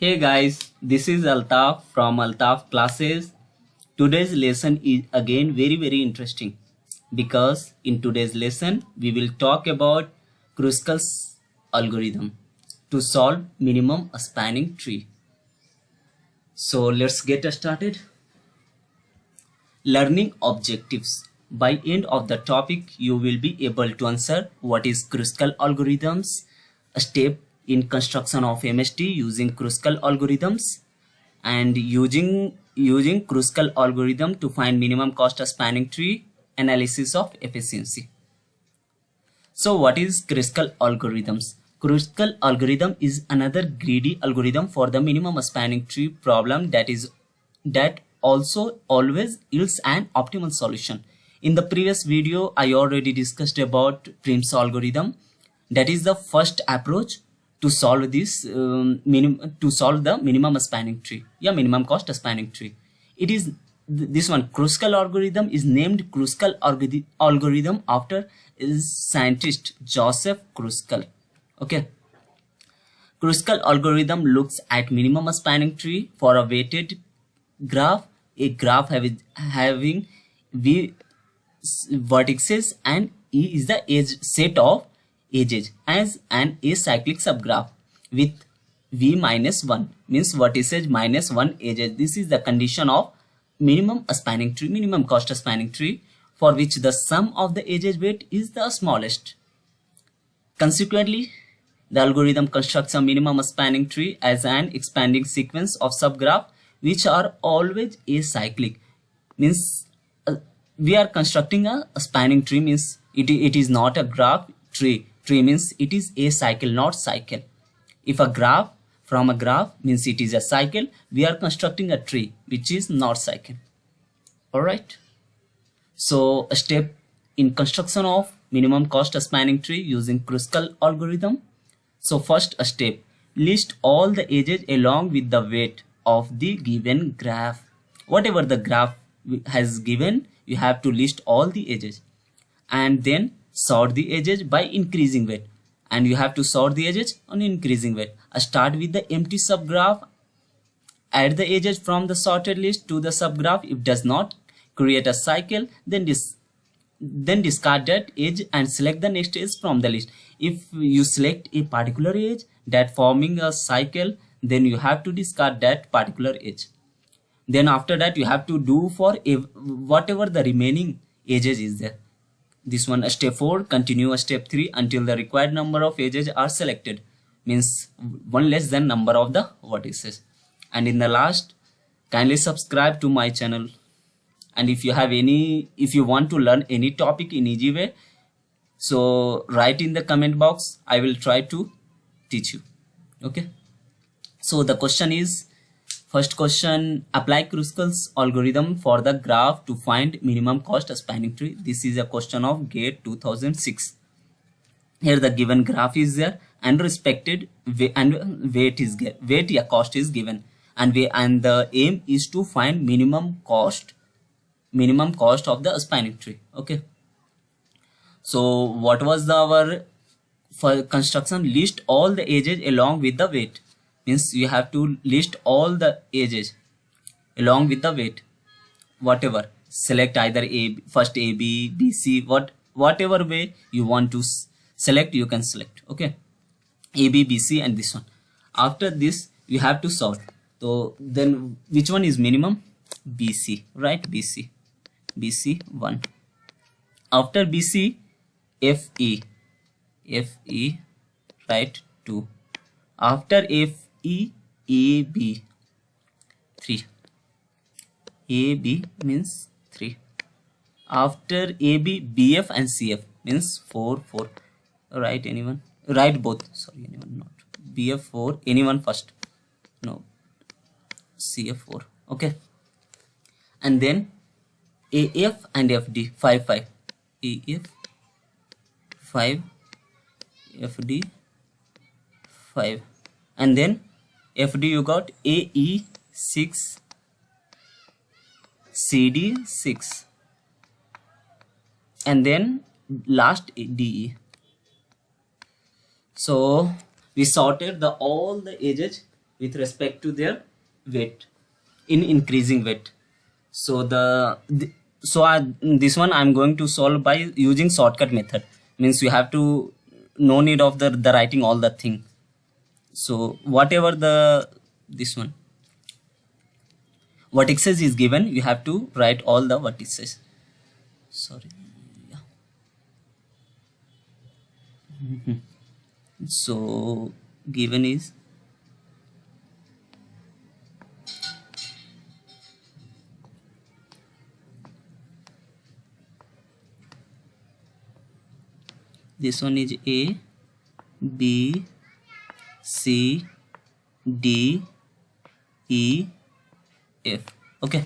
Hey guys, this is Altaf from Altaf Classes. Today's lesson is again very interesting because in today's lesson we will talk about Kruskal's algorithm to solve minimum spanning tree. So let's get started. Learning objectives. By end of the topic, you will be able to answer what is Kruskal algorithms, a step in construction of MST using Kruskal algorithms, and using Kruskal algorithm to find minimum cost spanning tree, analysis of efficiency. So what is Kruskal algorithms? Kruskal algorithm is another greedy algorithm for the minimum spanning tree problem that also always yields an optimal solution. In the previous video, I already discussed about Prim's algorithm. That is the first approach to solve this the minimum spanning tree, minimum cost spanning tree. It is this one. Kruskal algorithm is named Kruskal algorithm after scientist Joseph Kruskal. Okay. Kruskal algorithm looks at minimum spanning tree for a weighted graph, a graph having v vertices and E is the edge set of edges as an acyclic subgraph with v minus 1 means vertices minus 1 edges. This is the condition of minimum spanning tree, minimum cost spanning tree, for which the sum of the edges weight is the smallest. Consequently, the algorithm constructs a minimum spanning tree as an expanding sequence of subgraph which are always acyclic. Means we are constructing a spanning tree, means it is not a graph. Tree means it is a cycle, not cycle. If a graph from a graph means it is a cycle, we are constructing a tree which is not cycle. All right. So a step in construction of minimum cost spanning tree using Kruskal algorithm. So first a step, list all the edges along with the weight of the given graph. Whatever the graph has given, you have to list all the edges and then sort the edges by increasing weight, and you have to sort the edges on increasing weight. Start with the empty subgraph, add the edges from the sorted list to the subgraph. If does not create a cycle, then discard that edge and select the next edge from the list. If you select a particular edge that forming a cycle, then you have to discard that particular edge. Then after that you have to do for whatever the remaining edges is there. This one, step 4, continue step 3 until the required number of edges are selected, means one less than number of the vertices. And in the last, kindly subscribe to my channel. And if you want to learn any topic in easy way, so write in the comment box. I will try to teach you. Okay. So the question is, first question, apply Kruskal's algorithm for the graph to find minimum cost spanning tree. This is a question of GATE 2006. Here the given graph is there and respected cost is given, and the aim is to find minimum cost of the spanning tree. Okay. So what was our for construction? List all the edges along with the weight. Means you have to list all the edges along with the weight. Whatever, select either first A, B, B, C, whatever way you want to select, you can select. Okay, A, B, B, C, and this one. After this, you have to sort. So then, which one is minimum? B, C, right? B, C, 1. After B, C, F, E, right? 2. After F, E, A, B, 3. A, B means 3. After A, B, B, F and C, F means 4. Right, anyone? Write both. Sorry, anyone not. B, F 4. Anyone first? No. C, F 4. Okay. And then A, F and F, D 5. A, F 5. F, D 5. And then FD you got AE 6, CD 6, and then last DE. So we sorted all the edges with respect to their weight in increasing weight. So this one I'm going to solve by using shortcut method. Means you have to no need of the writing all the thing. So whatever this one vertices is given, you have to write all the vertices. Sorry. Yeah. So given is this one is A, B, C, D, E, F. Okay,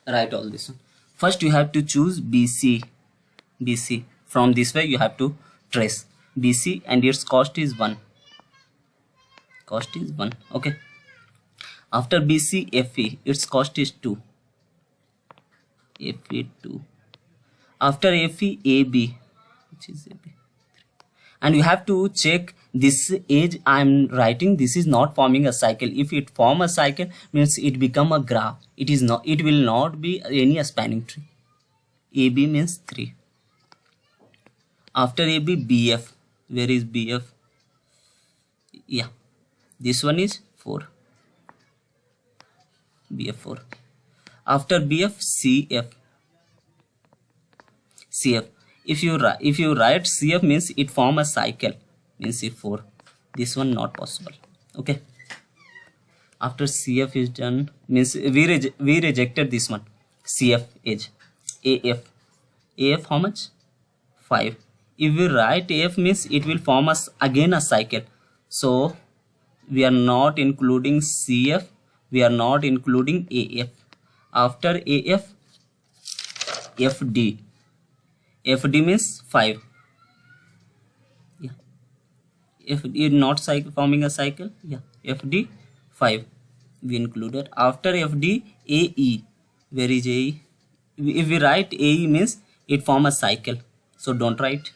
write all this one. First you have to choose BC. From this way you have to trace BC and its cost is 1. Okay. After BC, FE, its cost is 2. FE 2. After FE, AB, which is AB. And you have to check this edge I am writing, this is not forming a cycle. If it form a cycle, means it become a graph. It is not, it will not be any spanning tree. AB means 3. After AB, BF. Where is BF? Yeah, this one is 4. BF 4. After BF, CF. If you write CF means it form a cycle, means C4. This one not possible. Okay. After CF is done, means we rejected this one. CF edge. AF how much? 5. If we write AF means it will form us again a cycle. So we are not including CF. We are not including AF. After AF, FD. FD means 5. Yeah. FD is not forming a cycle. Yeah. FD 5. We included. After FD, AE. Where is AE? If we write AE means it form a cycle. So don't write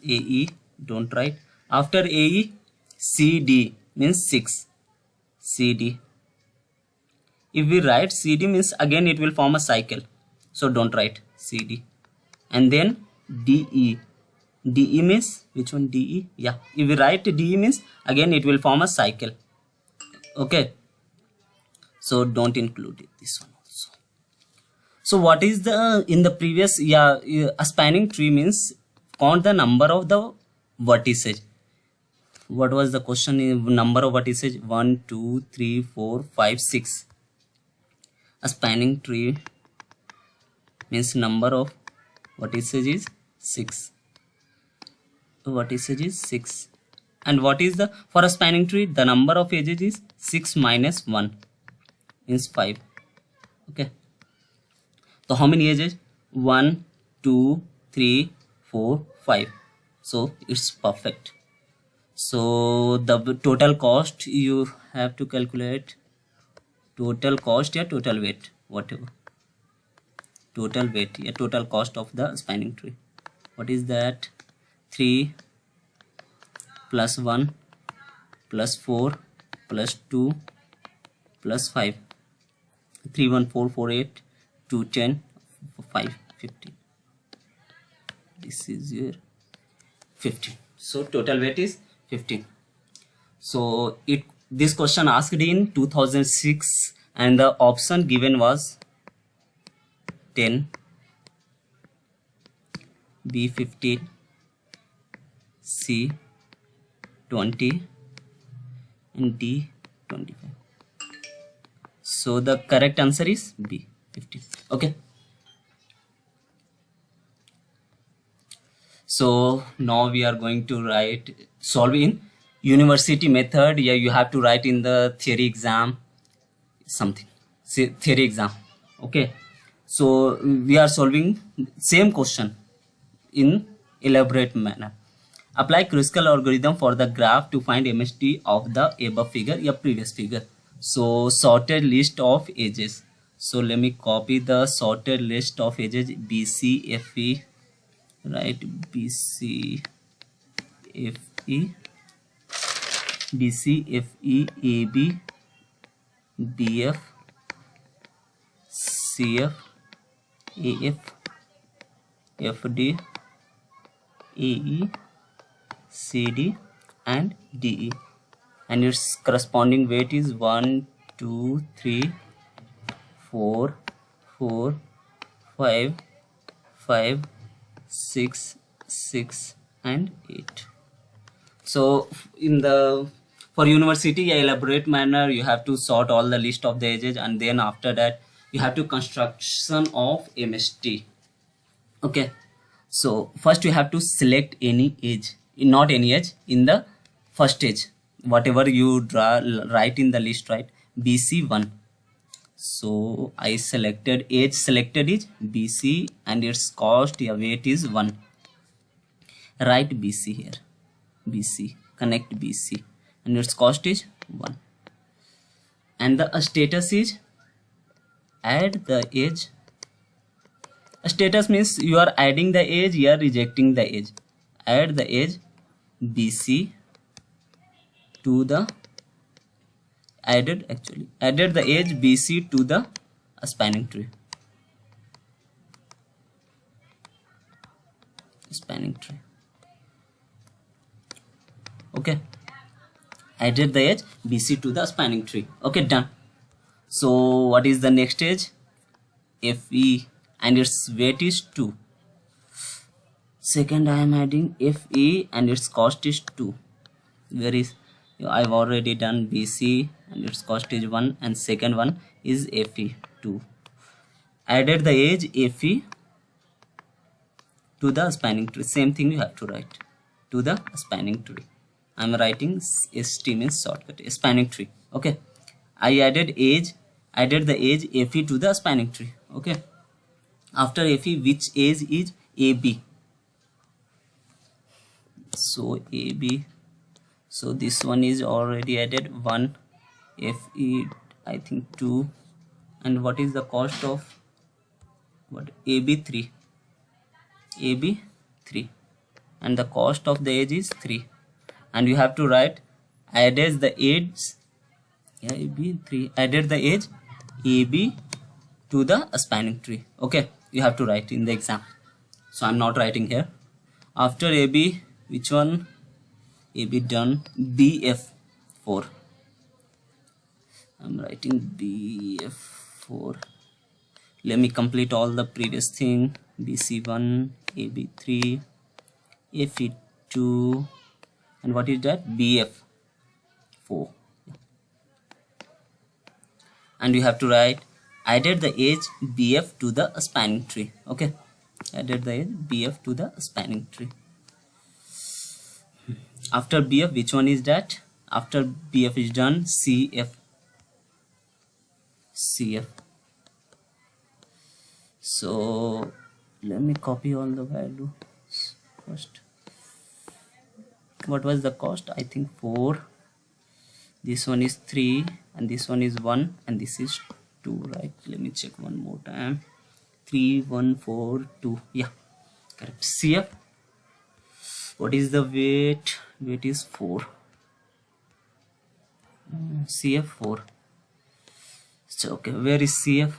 AE. Don't write. After AE, CD means 6. CD. If we write CD means again it will form a cycle. So don't write CD. And then DE. DE means which one? DE. Yeah. If we write DE means again it will form a cycle. Okay. So don't include it, this one also. So what is the in the previous a spanning tree means count the number of the vertices. What was the question? Number of vertices 1, 2, 3, 4, 5, 6. A spanning tree means number of vertices is 6. Vertices is 6. And what is the for a spanning tree? The number of edges is 6 minus 1 means 5. Okay. So how many edges? 1, 2, 3, 4, 5. So it's perfect. So the total cost you have to calculate. Total cost, total weight, whatever. Total weight, total cost of the spanning tree. What is that? 3 plus 1 plus 4 plus 2 plus 5. 3, 1, 4, 4, 8, 2, 10, 5, 15. This is your 15. So total weight is 15. So this question asked in 2006 and the option given was 10, B 15, C 20 and D 25. So the correct answer is B 15. Okay. So now we are going to solve in university method. Yeah, you have to write in the theory exam something. Theory exam. Okay. So we are solving same question in elaborate manner. Apply Kruskal algorithm for the graph to find MST of the above figure, previous figure. So sorted list of edges. So let me copy the sorted list of edges BC FE. Right, BC FE. BC, FE, AB, BF, CF, AF, FD, AE, CD and DE, and its corresponding weight is 1 2 3 4 4 5 5 6 6 and 8. So in the for university elaborate manner, you have to sort all the list of the edges, and then after that you have to construction of MST. Okay, so first you have to select any edge, not any edge, in the first edge, whatever you draw, write in the list, right? BC1. So I selected edge, selected is BC, and its cost, yeah, weight is 1. Write BC here, BC, connect BC, and its cost is 1. And the status is add the edge. Status means you are adding the edge, you are rejecting the edge. Add the edge BC to the added the edge BC to the spanning tree. Okay, added the edge BC to the spanning tree. Okay, done. So what is the next edge? FE, and its weight is 2. Second, I am adding FE and its cost is 2. Where is, I've already done BC and its cost is 1, and second one is FE 2. Added the edge FE to the spanning tree. Same thing you have to write, to the spanning tree. I'm writing ST means shortcut, spanning tree. Okay, I added the edge FE to the spanning tree. Okay, after FE, which edge is AB? So AB, so this one is already added 1, FE I think 2, and what is the cost of what? AB 3, AB 3, and the cost of the edge is 3, and you have to write added the edge, yeah, AB 3, added the edge AB to the spanning tree. Okay, you have to write in the exam, so I'm not writing here. After AB, which one? AB done. BF 4, I'm writing BF 4. Let me complete all the previous thing. BC1, AB3, FE2, and what is that? BF 4. And you have to write added the edge BF to the spanning tree. Okay, added the edge BF to the spanning tree. After BF, which one is that? After BF is done, CF. So let me copy all the values first. What was the cost? I think 4. This one is 3, and this one is 1, and this is 2, right? Let me check one more time. 3 1 4 2, yeah, correct. CF, what is the weight? Weight is 4. CF 4. So okay, where is CF?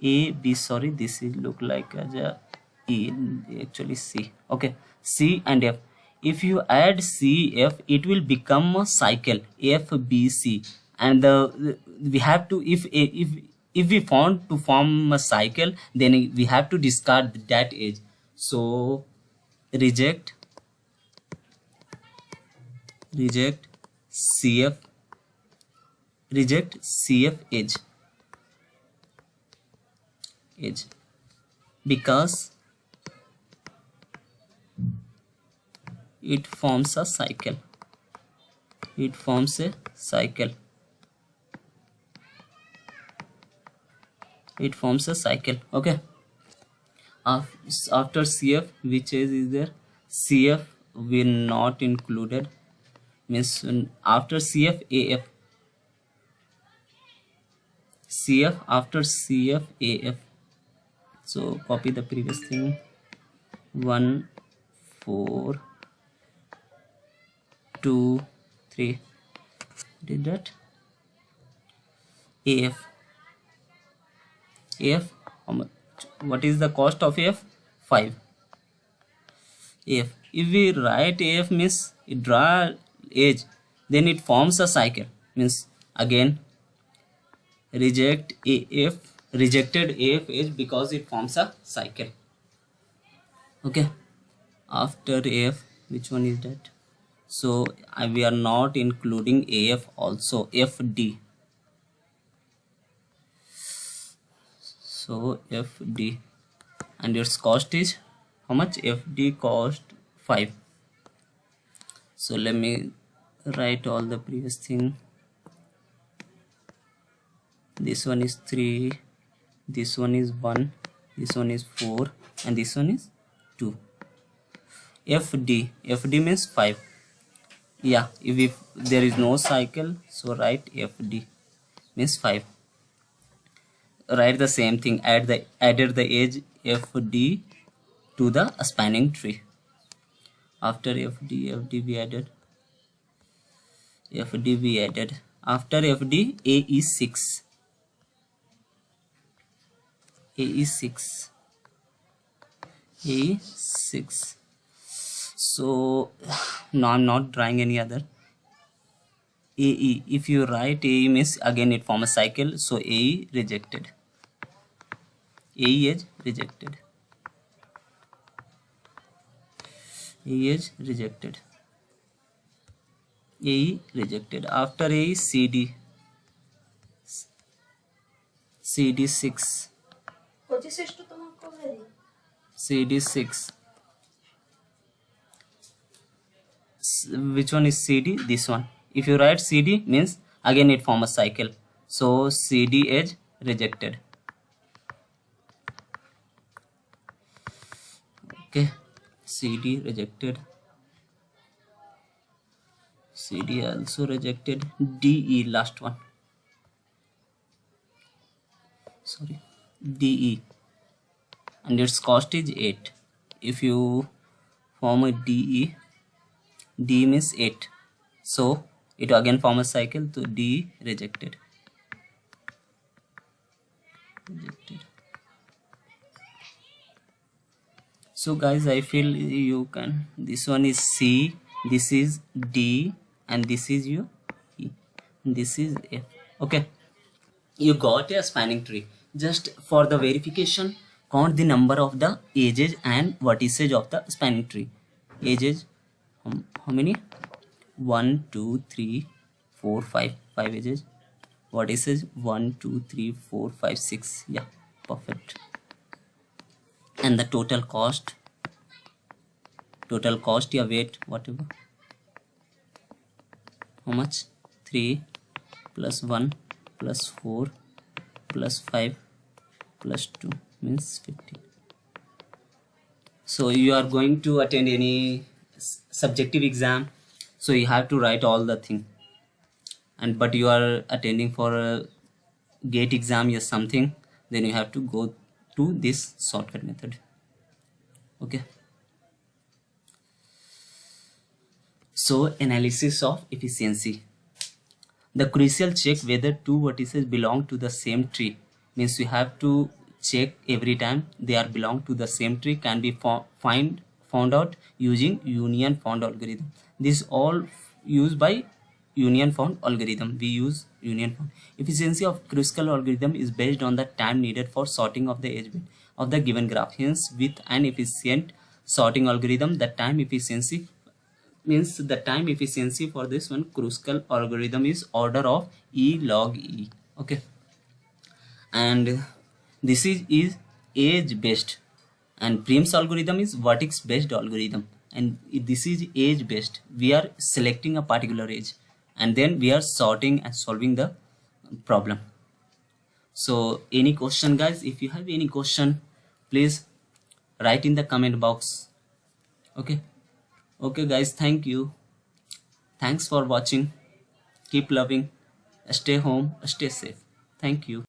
A, B, sorry, this is look like as a E, actually C. Okay, C and F. If you add CF, it will become a cycle FBC, and we have to, if we want to form a cycle, then we have to discard that edge. So reject CF, reject CF edge, because it forms a cycle. It forms a cycle. Okay, after CF, which is there? CF will not included, means after CF AF. CF after CF AF. So copy the previous thing. 1 4 2 3. Did that? AF. AF, how much? What is the cost of AF? 5. AF. If we write AF means it draw edge, then it forms a cycle. Means again rejected AF edge because it forms a cycle. Okay. After AF, which one is that? So we are not including AF also. FD. So FD, and its cost is how much? FD cost 5. So let me write all the previous thing. This one is 3, this one is 1, this one is 4, and this one is 2. FD means 5. Yeah, if there is no cycle, so write FD means 5. Write the same thing, added the edge FD to the spanning tree. After FD we added. After FD, A is 6. A 6. So now I'm not drawing any other. AE, if you write AE means again it forms a cycle, so AE rejected. AE is rejected. AE is rejected. AE rejected. After AE, CD. CD 6. CD 6. Which one is CD? This one. If you write CD means again it forms a cycle. So CD is rejected. Okay. CD rejected. CD also rejected. DE, last one. Sorry. DE. And its cost is 8. If you form a DE, D means 8. So it again forms a cycle, to D rejected. So guys, I feel you can, this one is C, this is D, and this is your E, this is F. Okay, you got a spanning tree. Just for the verification, count the number of the edges and vertices of the spanning tree. Edges, how many? 1 2 3 4 5 edges. Vertices 1 2 3 4 5 6. Yeah, perfect. And the total cost, yeah, wait, whatever, how much? 3 plus 1 plus 4 plus 5 plus 2 means 15. So you are going to attend any subjective exam, so you have to write all the thing, and but you are attending for a GATE exam or something, then you have to go to this shortcut method. Okay, so analysis of efficiency. The crucial check whether two vertices belong to the same tree means you have to check every time they are belong to the same tree can be found out using union found algorithm. This all used by union found algorithm. We use union found. Efficiency of Kruskal algorithm is based on the time needed for sorting of the edge bit of the given graph. Hence, with an efficient sorting algorithm, the time efficiency means the time efficiency for this one Kruskal algorithm is order of E log E. Okay, and this is edge based, and Prim's algorithm is vertex based algorithm, and this is edge based. We are selecting a particular edge and then we are sorting and solving the problem. So any question, guys? If you have any question, please write in the comment box. Okay, guys, thank you. Thanks for watching. Keep loving. Stay home, stay safe. Thank you.